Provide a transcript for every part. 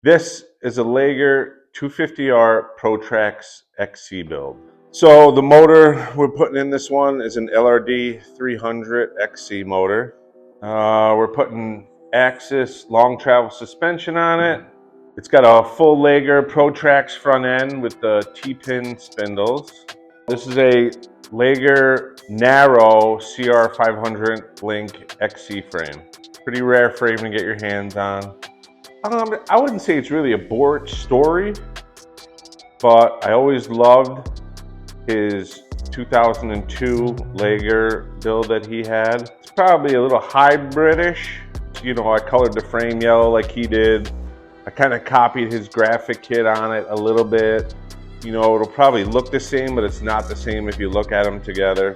This is a Laeger 250R Protrax XC build. So the motor we're putting in this one is an LRD 300 XC motor. We're putting Axis long travel suspension on it. It's got a full Laeger Protrax front end with the T-pin spindles. This is a Laeger narrow CR500 Link XC frame. Pretty rare frame to get your hands on. I wouldn't say it's really a Borich story, but I always loved his 2002 Laeger build that he had. It's probably a little hybridish. You know, I colored the frame yellow like he did. I kind of copied his graphic kit on it a little bit. You know, it'll probably look the same, but it's not the same if you look at them together.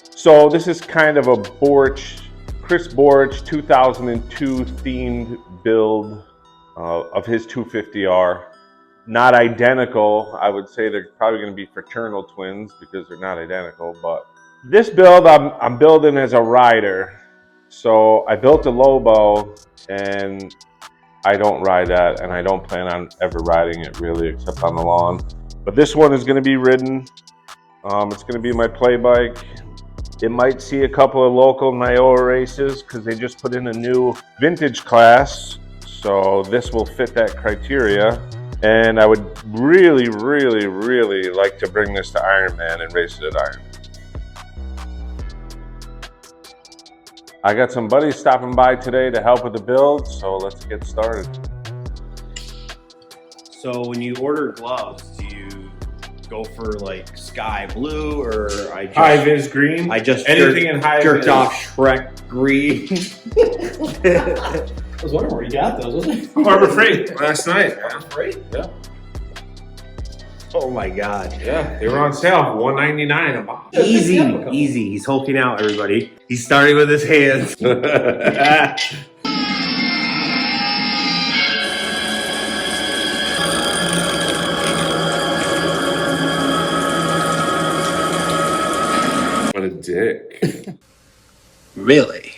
So this is kind of a Borich, Chris Borich 2002 themed build of his 250R. Not identical. I would say they're probably going to be fraternal twins because they're not identical. But this build I'm building as a rider. So I built a Lobo and I don't ride that, and I don't plan on ever riding it really except on the lawn. But this one is going to be ridden. It's going to be my play bike. It might see a couple of local Niola races because they just put in a new vintage class. So this will fit that criteria. And I would really, really, really like to bring this to Ironman and race it at Ironman. I got some buddies stopping by today to help with the build, so let's get started. So when you order gloves, do you go for like sky blue or high vis green? I just anything in high jerked vis. off Shrek green. I was wondering where you got those, wasn't it? Harbor Freight last night. Harbor Freight? Yeah. Oh my god. Yeah, they were on sale, $199 a box. Easy, easy. He's hulking out, everybody. He's starting with his hands. What a dick. Really?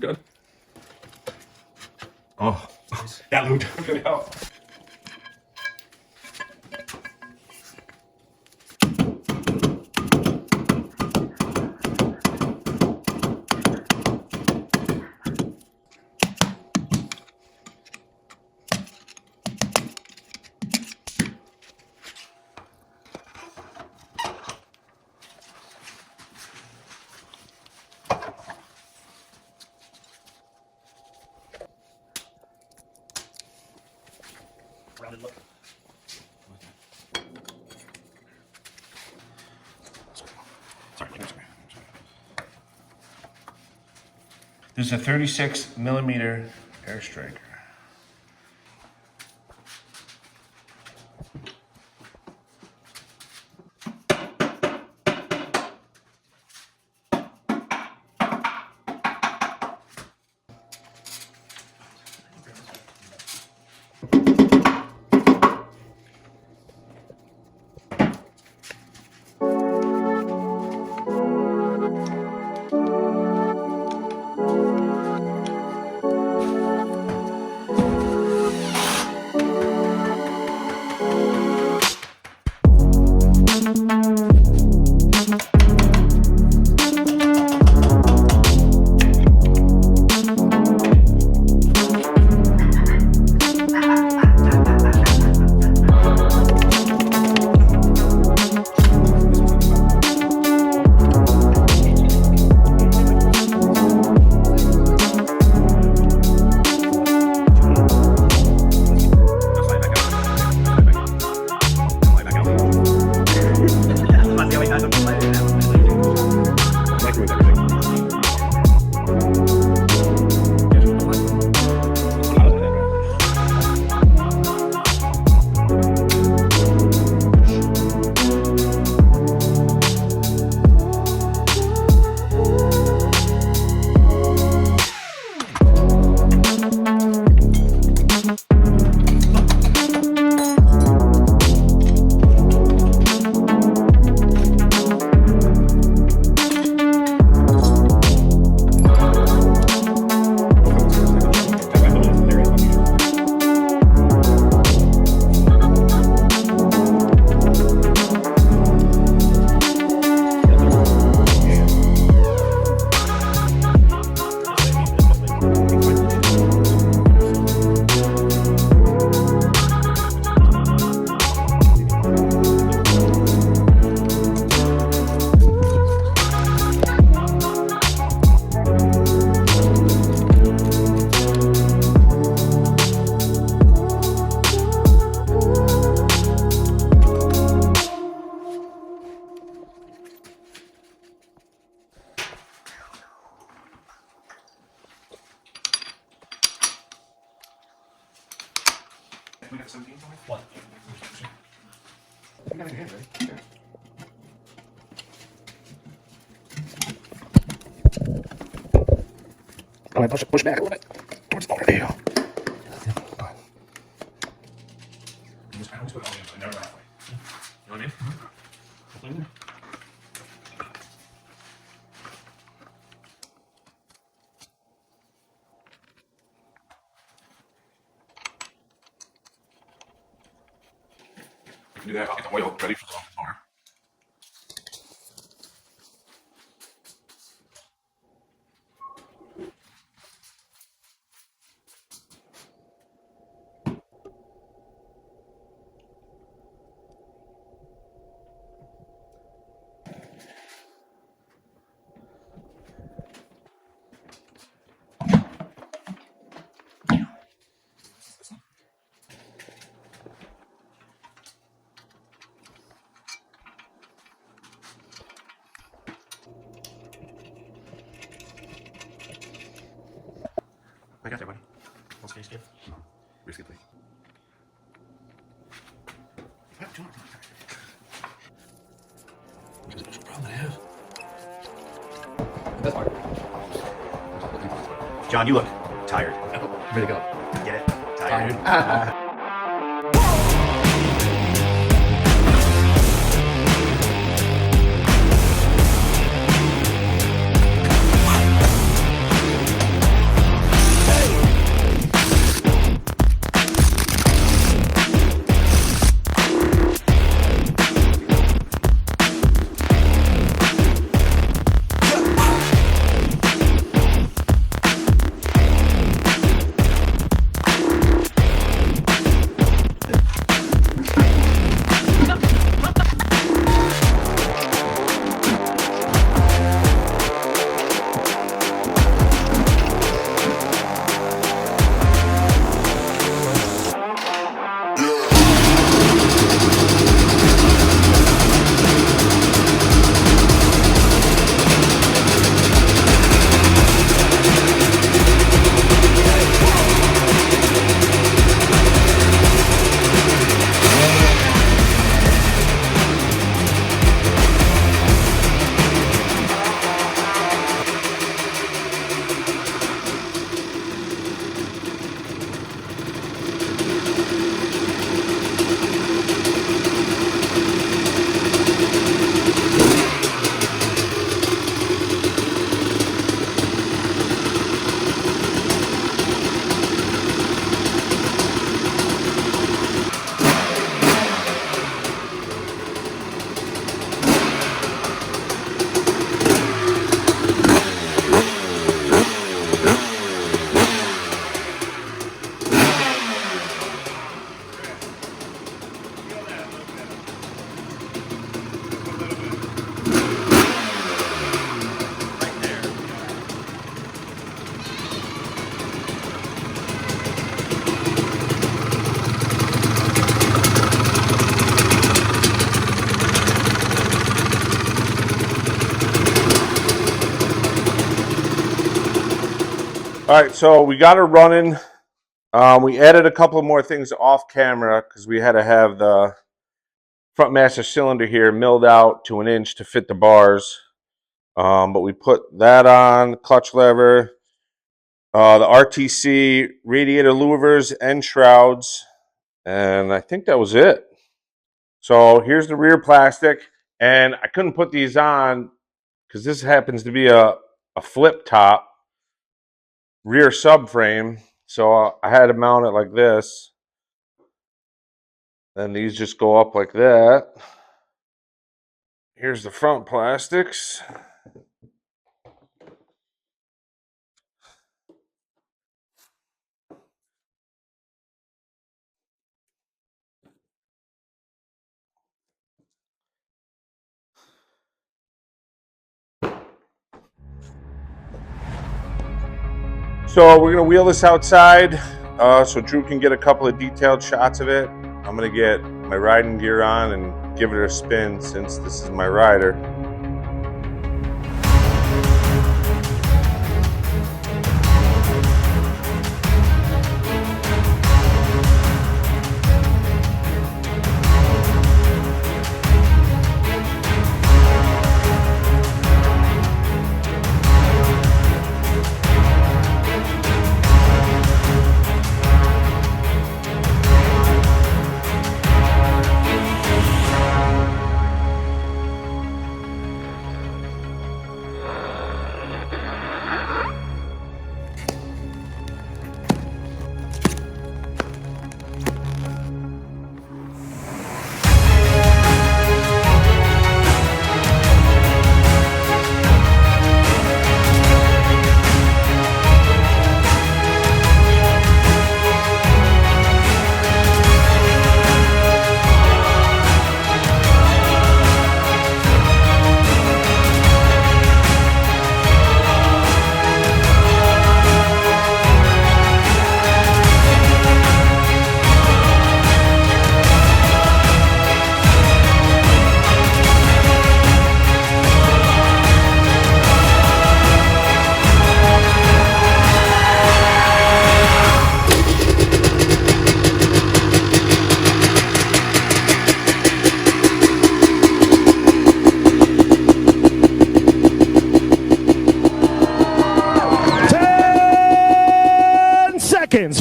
Good. Oh, That lubed. Good help. Rounded look. Sorry. this is a 36 millimeter air striker. We got 17 for me? What? You got it in hand, right? Yeah. Go ahead, push back a little bit towards the floor. There you go. I always put it on the inside, never that way. You know what I mean? You can do that. I'll get the oil ready for the motor. I got that, buddy. Let's face it. Risk it, please. There's no problem I have. That's fine. John, you look tired. Ready to go. Get it? Tired. All right, so we got her running. We added a couple more things off camera because we had to have the front master cylinder here milled out to 1 inch to fit the bars. But we put that on, clutch lever, the RTC radiator louvers and shrouds, and I think that was it. So here's the rear plastic, and I couldn't put these on because this happens to be a flip top rear subframe, so I had to mount it like this. Then these just go up like that. Here's the front plastics. So we're gonna wheel this outside so Drew can get a couple of detailed shots of it. I'm gonna get my riding gear on and give it a spin since this is my rider.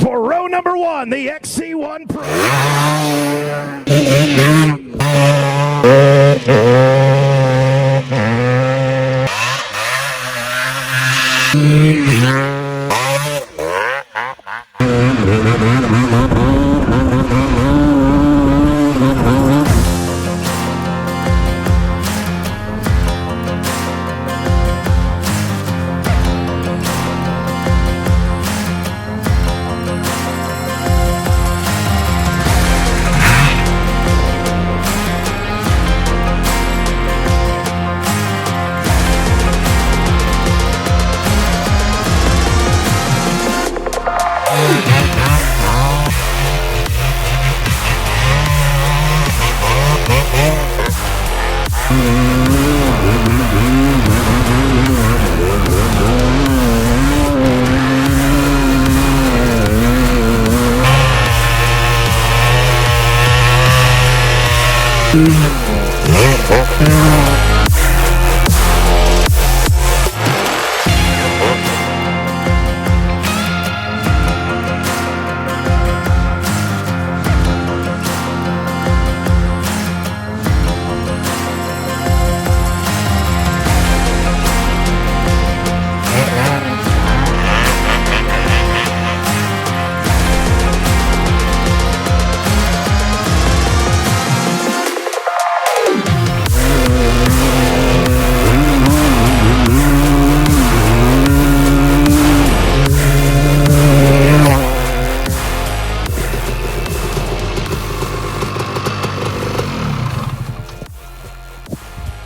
For row number 1, the XC1 Pro.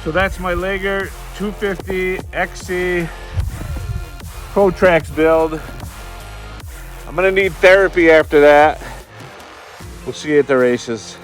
So that's my Laeger 250 XC Pro Tracks build. I'm gonna need therapy after that. We'll see you at the races.